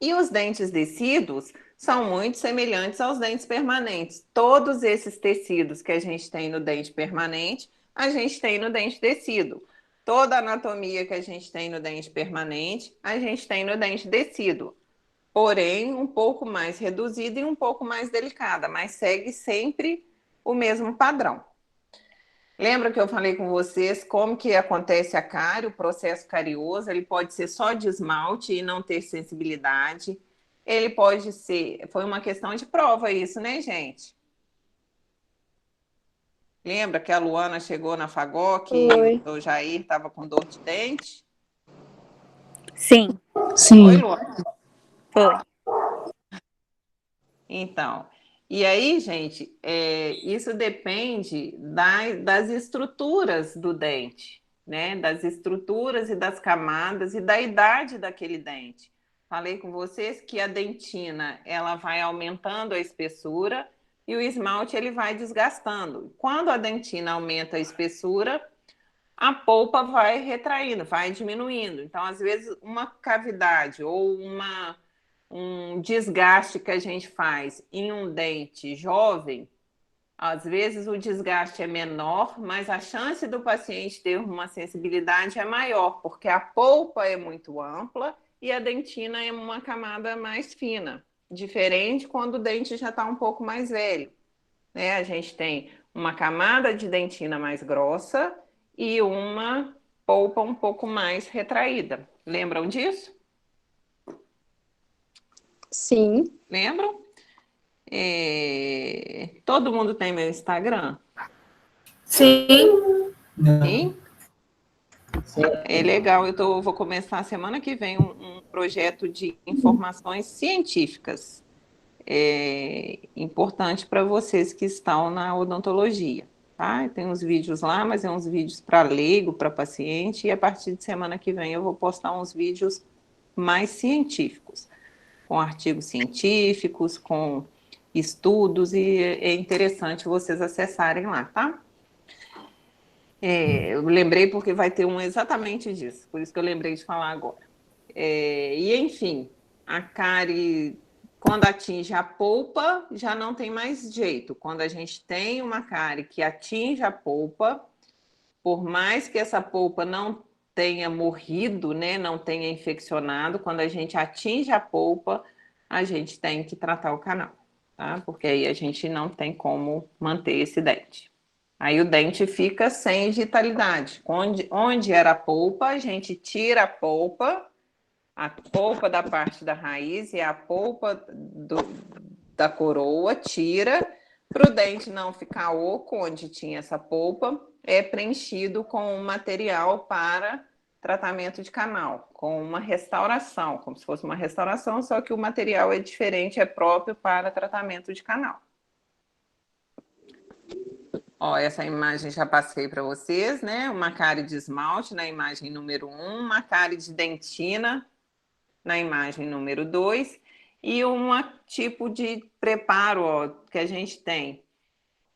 E os dentes decíduos são muito semelhantes aos dentes permanentes. Todos esses tecidos que a gente tem no dente permanente, a gente tem no dente decíduo. Toda a anatomia que a gente tem no dente permanente, a gente tem no dente decíduo. Porém, um pouco mais reduzida e um pouco mais delicada, mas segue sempre o mesmo padrão. Lembra que eu falei com vocês como que acontece a cárie, o processo carioso? Ele pode ser só de esmalte e não ter sensibilidade. Ele pode ser... Foi uma questão de prova isso, né, gente? Lembra que a Luana chegou na FAGOC e o Jair estava com dor de dente? Sim. Foi, Luana? Foi. Então, e aí, gente, isso depende das estruturas do dente, né? Das estruturas e das camadas e da idade daquele dente. Falei com vocês que a dentina, ela vai aumentando a espessura e o esmalte, ele vai desgastando. Quando a dentina aumenta a espessura, a polpa vai retraindo, vai diminuindo. Então, às vezes, uma cavidade ou um desgaste que a gente faz em um dente jovem, às vezes o desgaste é menor, mas a chance do paciente ter uma sensibilidade é maior, porque a polpa é muito ampla e a dentina é uma camada mais fina, diferente quando o dente já está um pouco mais velho, né? A gente tem uma camada de dentina mais grossa e uma polpa um pouco mais retraída. Lembram disso? Sim. Lembram? Todo mundo tem meu Instagram? Sim. Sim? Sim. É legal, vou começar semana que vem um projeto de informações científicas. Importante para vocês que estão na odontologia, tá? Tem uns vídeos lá, mas é uns vídeos para leigo, para paciente, e a partir de semana que vem eu vou postar uns vídeos mais científicos, com artigos científicos, com estudos, e é interessante vocês acessarem lá, tá? Eu lembrei porque vai ter um exatamente disso, por isso que eu lembrei de falar agora. E, enfim, a cárie, quando atinge a polpa, já não tem mais jeito. Quando a gente tem uma cárie que atinge a polpa, por mais que essa polpa não tenha morrido, né, não tenha infeccionado, quando a gente atinge a polpa, a gente tem que tratar o canal, tá? Porque aí a gente não tem como manter esse dente. Aí o dente fica sem vitalidade. Onde era a polpa, a gente tira a polpa da parte da raiz e a polpa da coroa, tira, para o dente não ficar oco, onde tinha essa polpa, é preenchido com um material para tratamento de canal, com uma restauração, como se fosse uma restauração, só que o material é diferente, é próprio para tratamento de canal. Ó, essa imagem já passei para vocês, né? Uma cárie de esmalte na imagem número 1, uma cárie de dentina na imagem número 2, e um tipo de preparo, ó, que a gente tem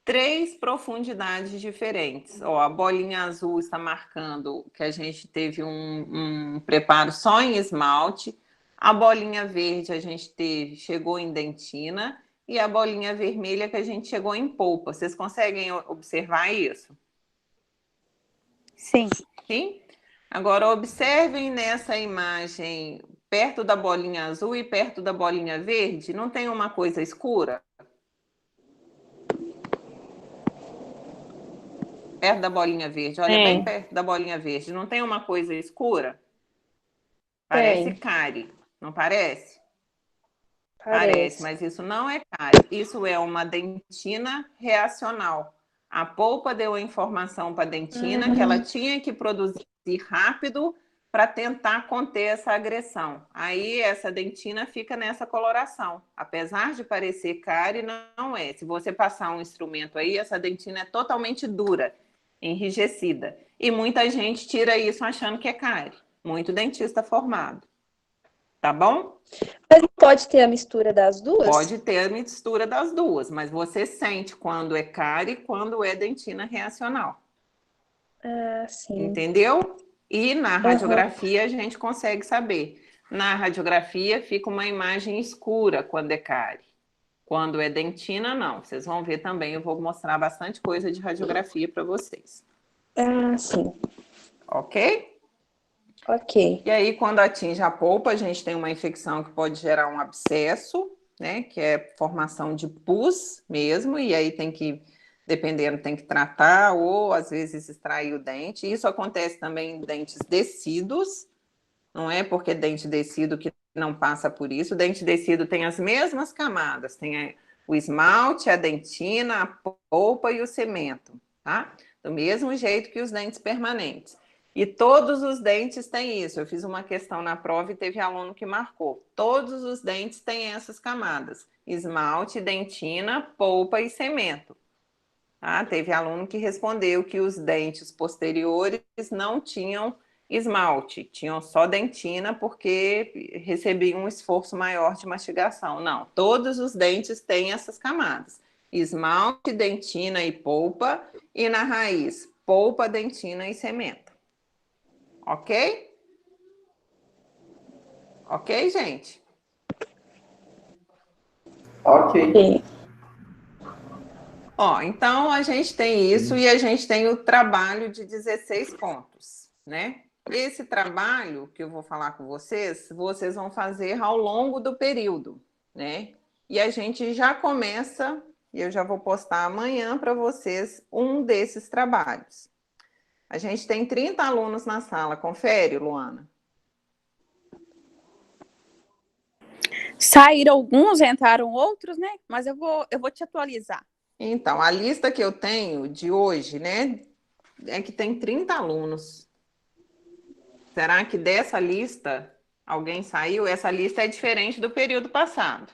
3 profundidades diferentes. Ó, a bolinha azul está marcando que a gente teve um preparo só em esmalte, a bolinha verde a gente chegou em dentina, e a bolinha vermelha que a gente chegou em polpa. Vocês conseguem observar isso? Sim. Sim? Agora, observem nessa imagem, perto da bolinha azul e perto da bolinha verde, não tem uma coisa escura? Perto da bolinha verde, olha bem perto da bolinha verde, não tem uma coisa escura? Parece cárie, não parece? Parece, mas isso não é cárie, isso é uma dentina reacional. A polpa deu a informação para a dentina que ela tinha que produzir rápido para tentar conter essa agressão. Aí essa dentina fica nessa coloração. Apesar de parecer cárie, não é. Se você passar um instrumento aí, essa dentina é totalmente dura, enrijecida. E muita gente tira isso achando que é cárie. Muito dentista formado. Tá bom? Mas pode ter a mistura das duas? Pode ter a mistura das duas, mas você sente quando é cárie e quando é dentina reacional. Ah, sim. Entendeu? E na radiografia a gente consegue saber. Na radiografia fica uma imagem escura quando é cárie. Quando é dentina, não. Vocês vão ver também, eu vou mostrar bastante coisa de radiografia para vocês. Ah, sim. Ok? Ok. E aí, quando atinge a polpa, a gente tem uma infecção que pode gerar um abscesso, né? Que é formação de pus mesmo, e aí tem que, dependendo, tem que tratar ou às vezes extrair o dente. Isso acontece também em dentes descidos, não é porque dente descido que não passa por isso. O dente descido tem as mesmas camadas, tem o esmalte, a dentina, a polpa e o cemento, tá? Do mesmo jeito que os dentes permanentes. E todos os dentes têm isso. Eu fiz uma questão na prova e teve aluno que marcou. Todos os dentes têm essas camadas: esmalte, dentina, polpa e cemento. Tá? Teve aluno que respondeu que os dentes posteriores não tinham esmalte, tinham só dentina porque recebiam um esforço maior de mastigação. Não, todos os dentes têm essas camadas: esmalte, dentina e polpa, e na raiz, polpa, dentina e cemento. Ok? Ok, gente? Ok. Ó, então a gente tem isso e a gente tem o trabalho de 16 pontos, né? Esse trabalho que eu vou falar com vocês, vocês vão fazer ao longo do período, né? E a gente já começa, e eu já vou postar amanhã para vocês um desses trabalhos. A gente tem 30 alunos na sala, confere, Luana? Saíram alguns, entraram outros, né? Mas eu vou te atualizar. Então, a lista que eu tenho de hoje, né, é que tem 30 alunos. Será que dessa lista alguém saiu? Essa lista é diferente do período passado.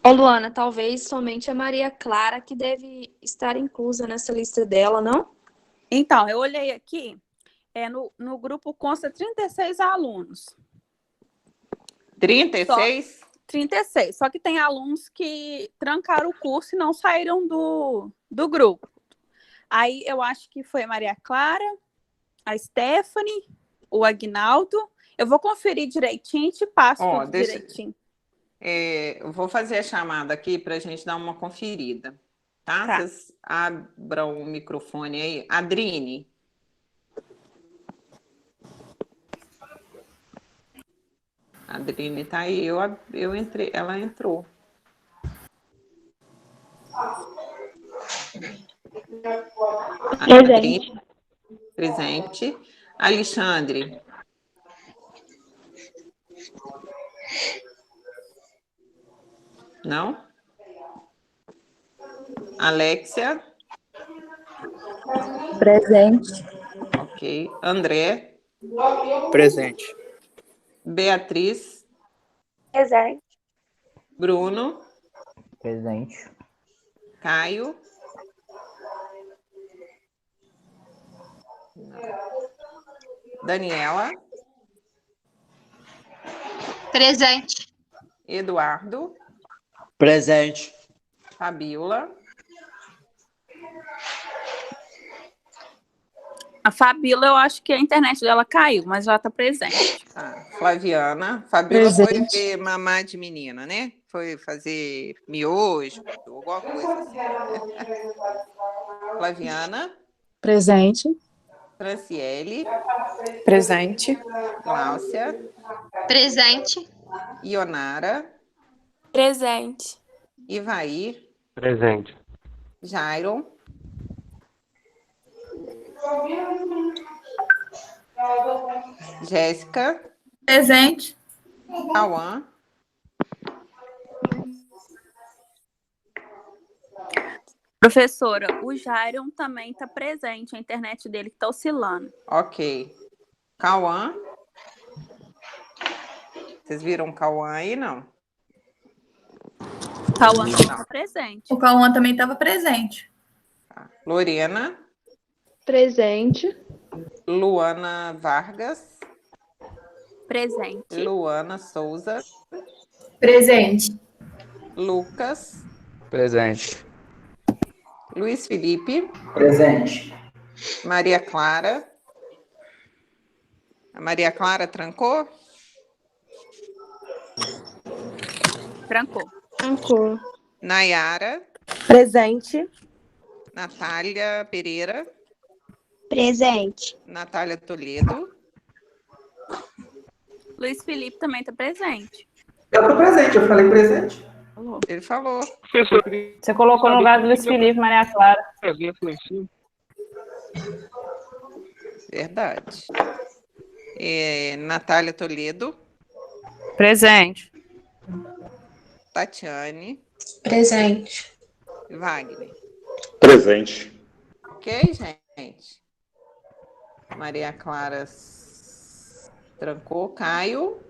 Ô, Luana, talvez somente a Maria Clara que deve estar inclusa nessa lista dela, não? Então, eu olhei aqui, no grupo consta 36 alunos. 36? 36, só que tem alunos que trancaram o curso e não saíram do grupo. Aí eu acho que foi a Maria Clara, a Stephanie, o Agnaldo. Eu vou conferir direitinho e te passo tudo direitinho. Eu vou fazer a chamada aqui para a gente dar uma conferida, tá? Vocês abram o microfone aí. Adrine. A Adrine tá aí, eu entrei, ela entrou. Adrine, presente. Alexandre. Não? Alexia. Presente. Ok. André. Presente. Beatriz. Presente. Bruno. Presente. Caio. Daniela. Presente. Eduardo. Presente. Fabiola. A Fabiola, eu acho que a internet dela caiu, mas ela está presente. Flaviana. Fabiola foi ver mamar de menina, né? Foi fazer miojo, alguma coisa assim. Flaviana. Presente. Franciele. Presente. Cláudia. Presente. Ionara. Presente. Ivair. Presente. Jairon. Jéssica. Presente. Cauã. Professora, o Jairon também está presente, a internet dele está oscilando. Ok. Cauã. Vocês viram o Cauã aí, não? Cauã também está presente. O Cauã também estava presente. Lorena. Presente. Luana Vargas. Presente. Luana Souza. Presente. Lucas. Presente. Luiz Felipe. Presente. Maria Clara. A Maria Clara trancou? Trancou. Trancou. Nayara. Presente. Natália Pereira. Presente. Natália Toledo. Luiz Felipe também está presente. Eu tô presente, eu falei presente. Ele falou. Você colocou no lugar do Luiz Felipe, Maria Clara. Verdade. Natália Toledo. Presente. Tatiane. Presente. Wagner. Presente. Ok, gente? Maria Clara trancou. Caio.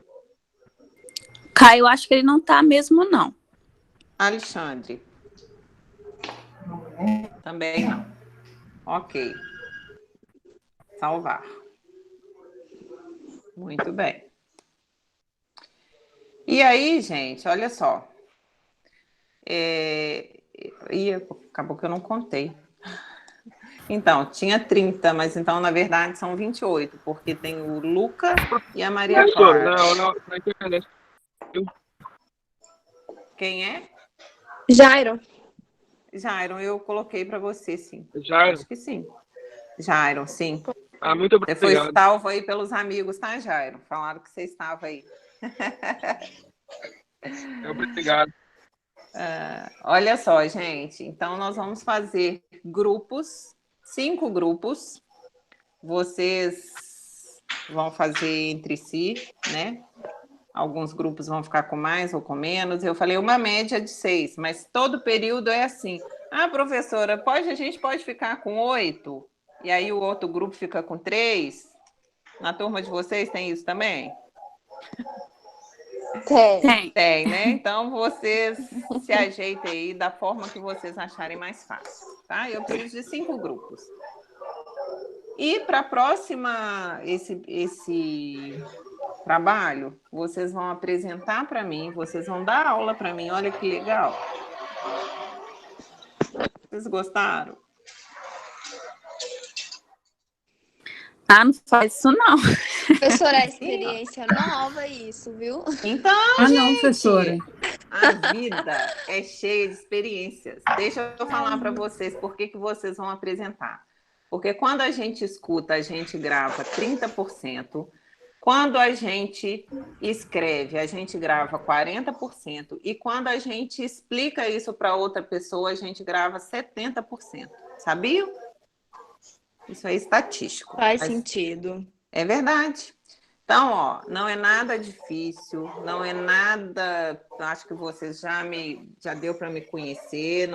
Caio, acho que ele não está mesmo, não. Alexandre. Também não. Ok. Salvar. Muito bem. E aí, gente, olha só. Acabou que eu não contei. Então, tinha 30, mas então, na verdade, são 28, porque tem o Luca e a Maria Clara. Na internet. Quem é? Jairon. Jairon, eu coloquei para você, sim. Jairon? Acho que sim. Jairon, sim. Muito Você foi obrigado. salvo aí pelos amigos, tá, Jairon? Falaram que você estava aí. Obrigado. Olha só, gente. Então, nós vamos fazer grupos, 5 grupos. Vocês vão fazer entre si, né? alguns grupos vão ficar com mais ou com menos. Eu falei uma média de 6, mas todo período é assim. Ah, professora, a gente pode ficar com 8, e aí o outro grupo fica com 3? Na turma de vocês tem isso também? Tem, né? Então, vocês se ajeitem aí da forma que vocês acharem mais fácil, tá? Eu preciso de 5 grupos. E para a próxima, esse trabalho, vocês vão apresentar para mim, vocês vão dar aula para mim. Olha que legal. Vocês gostaram? Ah, não faz isso não. Professora, é experiência nova isso, viu? Então, Ah, gente, não, professora. a vida é cheia de experiências. Deixa eu falar para vocês por que vocês vão apresentar. Porque quando a gente escuta, a gente grava 30%. Quando a gente escreve, a gente grava 40%. E quando a gente explica isso para outra pessoa, a gente grava 70%. Sabiam? Isso é estatístico. Faz sentido. É verdade. Então, ó, não é nada difícil, não é nada. Acho que vocês já deu para me conhecer.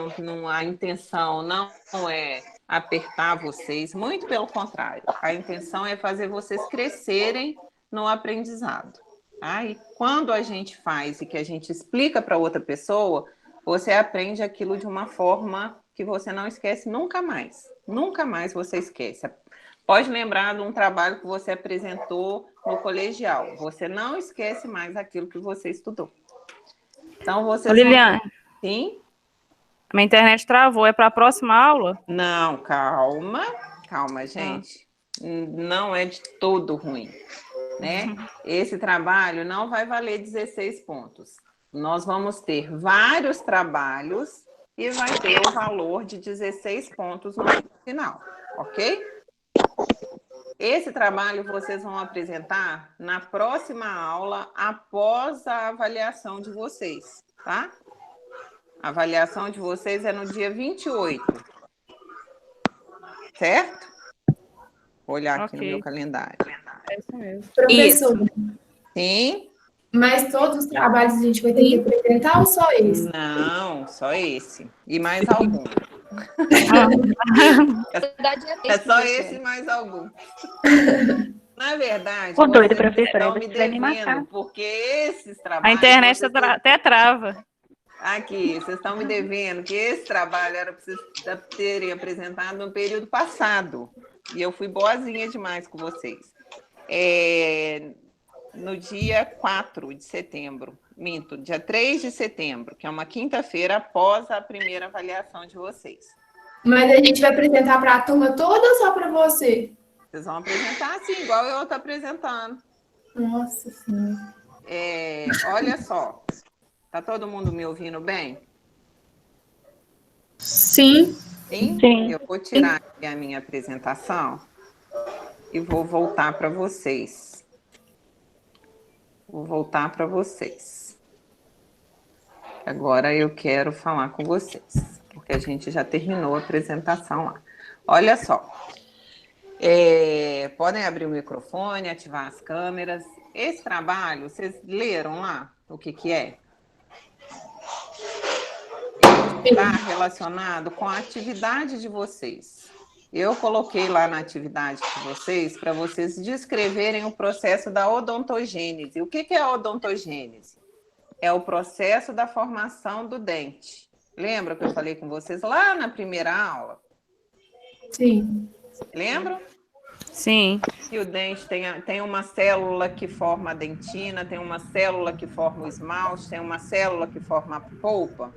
A intenção não é apertar vocês, muito pelo contrário. A intenção é fazer vocês crescerem no aprendizado. Tá? E quando a gente faz e que a gente explica para outra pessoa, você aprende aquilo de uma forma que você não esquece nunca mais. Nunca mais você esquece. Pode lembrar de um trabalho que você apresentou no colegial. Você não esquece mais aquilo que você estudou. Então, você... Liliane. Sim? Minha internet travou. É para a próxima aula? Não, calma. Calma, gente. Não é de todo ruim, né? Esse trabalho não vai valer 16 pontos. Nós vamos ter vários trabalhos e vai ter o valor de 16 pontos no final, ok? Esse trabalho vocês vão apresentar na próxima aula, após a avaliação de vocês, tá? A avaliação de vocês é no dia 28. Certo? Vou olhar aqui no meu calendário. É isso mesmo. Professora, Sim? mas todos os trabalhos a gente vai ter que apresentar ou só esse? Não, só esse. E mais algum. É só esse e mais algum. Na verdade, Ô, doida, vocês professora, estão você me vai me matar. devendo, porque esses A trabalhos... internet até trava. Aqui, vocês estão me devendo que esse trabalho era para vocês terem apresentado no período passado. E eu fui boazinha demais com vocês. No dia 4 de setembro, minto, dia 3 de setembro, que é uma quinta-feira após a primeira avaliação de vocês. Mas a gente vai apresentar para a turma toda ou só para você? Vocês vão apresentar assim, igual eu estou apresentando. Nossa Senhora. Olha só, tá todo mundo me ouvindo bem? Sim. Sim? Sim. Eu vou tirar aqui a minha apresentação e vou voltar para vocês. Vou voltar para vocês. Agora eu quero falar com vocês, porque a gente já terminou a apresentação lá. Olha só. Podem abrir o microfone, ativar as câmeras. Esse trabalho, vocês leram lá o que é? Está relacionado com a atividade de vocês. Eu coloquei lá na atividade de vocês para vocês descreverem o processo da odontogênese. O que é a odontogênese? É o processo da formação do dente. Lembra que eu falei com vocês lá na primeira aula? Sim. Lembram? Sim. Que o dente tem uma célula que forma a dentina, tem uma célula que forma o esmalte, tem uma célula que forma a polpa.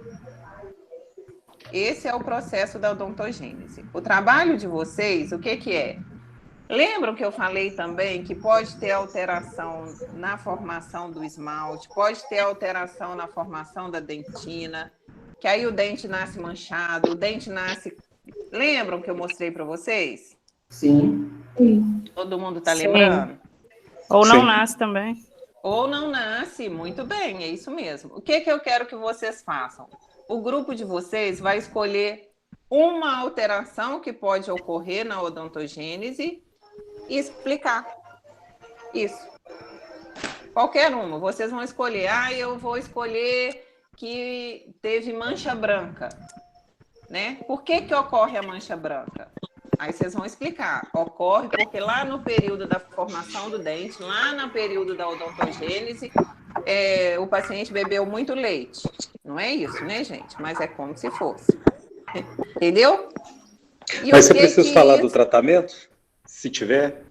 Esse é o processo da odontogênese. O trabalho de vocês, o que é? Lembram que eu falei também que pode ter alteração na formação do esmalte, pode ter alteração na formação da dentina, que aí o dente nasce manchado, o dente nasce... Lembram que eu mostrei para vocês? Sim. Todo mundo está Sim. lembrando? Ou não Sim. nasce também. Ou não nasce, muito bem, é isso mesmo. O que eu quero que vocês façam? O grupo de vocês vai escolher uma alteração que pode ocorrer na odontogênese e explicar isso. Qualquer uma. Vocês vão escolher. Eu vou escolher que teve mancha branca, né? Por que ocorre a mancha branca? Aí vocês vão explicar. Ocorre porque lá no período da formação do dente, lá no período da odontogênese, o paciente bebeu muito leite. Não é isso, né, gente? Mas é como se fosse. Entendeu? Mas você precisa falar do tratamento? Se tiver?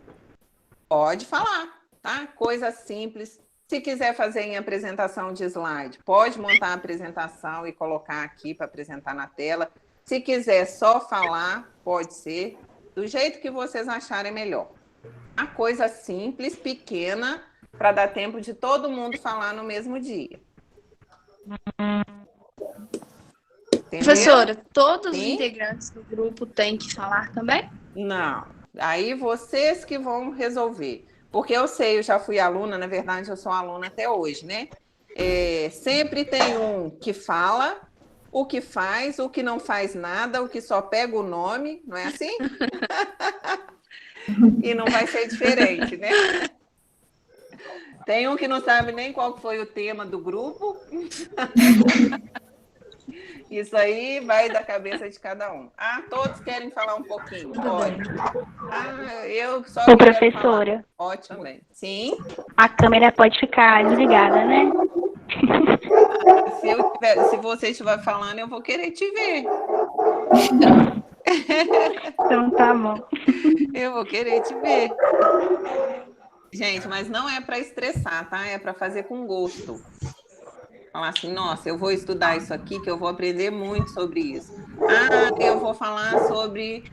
Pode falar, tá? Coisa simples. Se quiser fazer em apresentação de slide, pode montar a apresentação e colocar aqui para apresentar na tela. Se quiser só falar, pode ser, do jeito que vocês acharem melhor. A coisa simples, pequena, para dar tempo de todo mundo falar no mesmo dia. Entendeu? Professora, todos os Sim? integrantes do grupo têm que falar também? Não. Aí vocês que vão resolver. Porque eu sei, eu já fui aluna, na verdade eu sou aluna até hoje, né? Sempre tem um que fala, o que faz, o que não faz nada, o que só pega o nome, não é assim? E não vai ser diferente, né? Tem um que não sabe nem qual foi o tema do grupo. Isso aí vai da cabeça de cada um. Todos querem falar um pouquinho? Pode. Eu só Ô, quero professora. falar. Pode também. Sim? A câmera pode ficar desligada, né? Se você estiver falando, eu vou querer te ver. Então tá bom. Eu vou querer te ver. Gente, mas não é para estressar, tá? É para fazer com gosto. Falar assim, nossa, eu vou estudar isso aqui, que eu vou aprender muito sobre isso. Eu vou falar sobre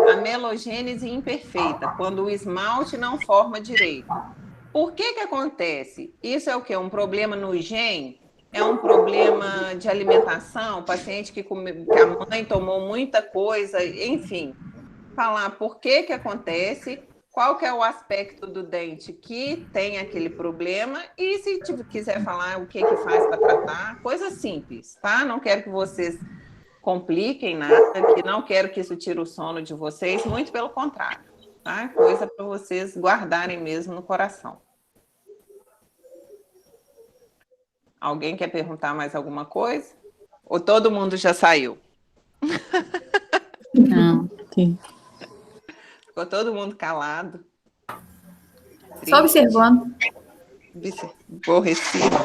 a melogênese imperfeita, quando o esmalte não forma direito. Por que acontece? Isso é o quê? Um problema no gen? É um problema de alimentação? O paciente que a mãe tomou muita coisa, enfim. Falar por que acontece, qual que é o aspecto do dente que tem aquele problema e se quiser falar o que faz para tratar, coisa simples, tá? Não quero que vocês compliquem nada, que não quero que isso tire o sono de vocês, muito pelo contrário, tá? Coisa para vocês guardarem mesmo no coração. Alguém quer perguntar mais alguma coisa? Ou todo mundo já saiu? Não, sim. Ficou todo mundo calado. Só observando. Aborrecido.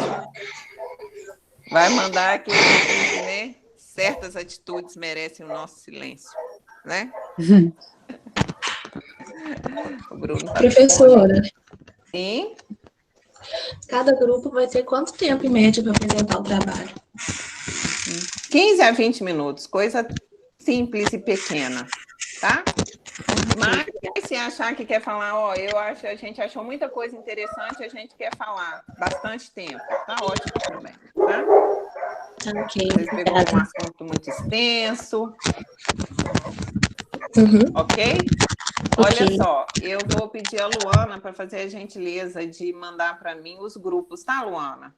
Vai mandar que, né, certas atitudes merecem o nosso silêncio, né? O Bruno tá... Professora, Sim? cada grupo vai ter quanto tempo em média para apresentar o trabalho? 15 a 20 minutos, coisa simples e pequena, tá? Mas se achar que quer falar, a gente achou muita coisa interessante, a gente quer falar bastante tempo, tá ótimo também, tá? Ok. Vocês pegou um assunto muito extenso, ok? Olha só, eu vou pedir a Luana para fazer a gentileza de mandar para mim os grupos, tá, Luana?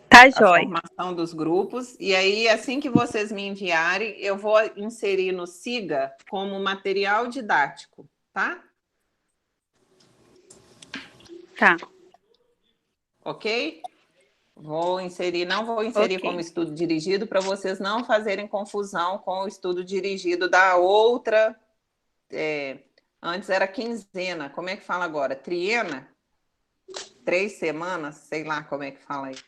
Tá, A jóia. formação dos grupos. E aí, assim que vocês me enviarem, eu vou inserir no Siga como material didático, tá? Tá. Ok? Não vou inserir como estudo dirigido para vocês não fazerem confusão com o estudo dirigido da outra. Antes era quinzena, como é que fala agora? Triena? 3 semanas, sei lá como é que fala isso.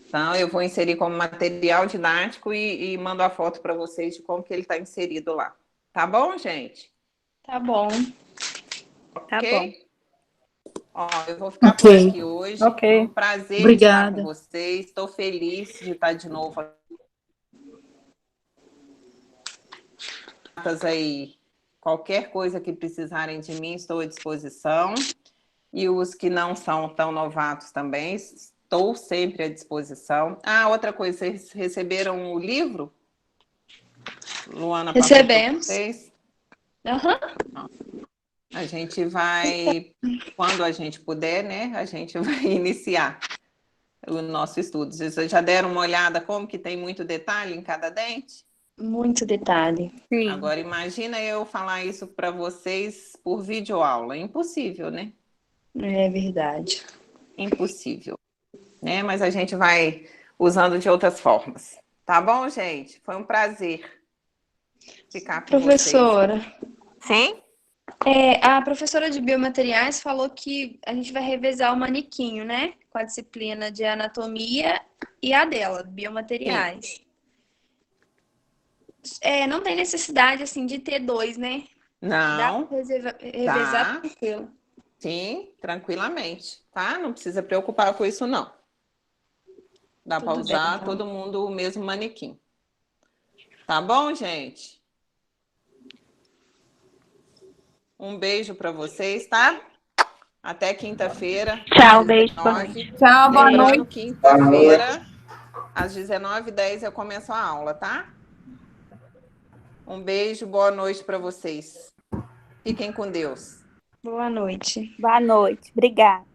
Então, eu vou inserir como material didático e mando a foto para vocês de como que ele está inserido lá. Tá bom, gente? Tá bom. Tá bom. Eu vou ficar por aqui hoje. Ok. Um prazer Obrigada. estar com vocês. Estou feliz de estar de novo aqui. Aí, qualquer coisa que precisarem de mim, estou à disposição. E os que não são tão novatos também, estou sempre à disposição. Outra coisa, vocês receberam o livro? Luana, Recebemos. Vocês? Aham. A gente vai, quando a gente puder, né? A gente vai iniciar o nosso estudo. Vocês já deram uma olhada como que tem muito detalhe em cada dente? Muito detalhe. Sim. Agora, imagina eu falar isso para vocês por videoaula. Impossível, né? É verdade. Impossível, né? Mas a gente vai usando de outras formas. Tá bom, gente? Foi um prazer ficar com Professora, vocês. Sim? a professora de biomateriais falou que a gente vai revezar o manequinho, né? Com a disciplina de anatomia e a dela, biomateriais. Não tem necessidade, assim, de ter dois, né? Dá Não. pra revezar Tá. tranquilo. Sim, tranquilamente, tá? Não precisa preocupar com isso, não. Dá para Tudo bem, usar então. todo mundo o mesmo manequim. Tá bom, gente? Um beijo para vocês, tá? Até quinta-feira. Tchau, às beijo. 19h. Tchau, boa Lembrando, noite. quinta-feira, às 19h10 eu começo a aula, tá? Um beijo, boa noite para vocês. Fiquem com Deus. Boa noite. Boa noite. Obrigada.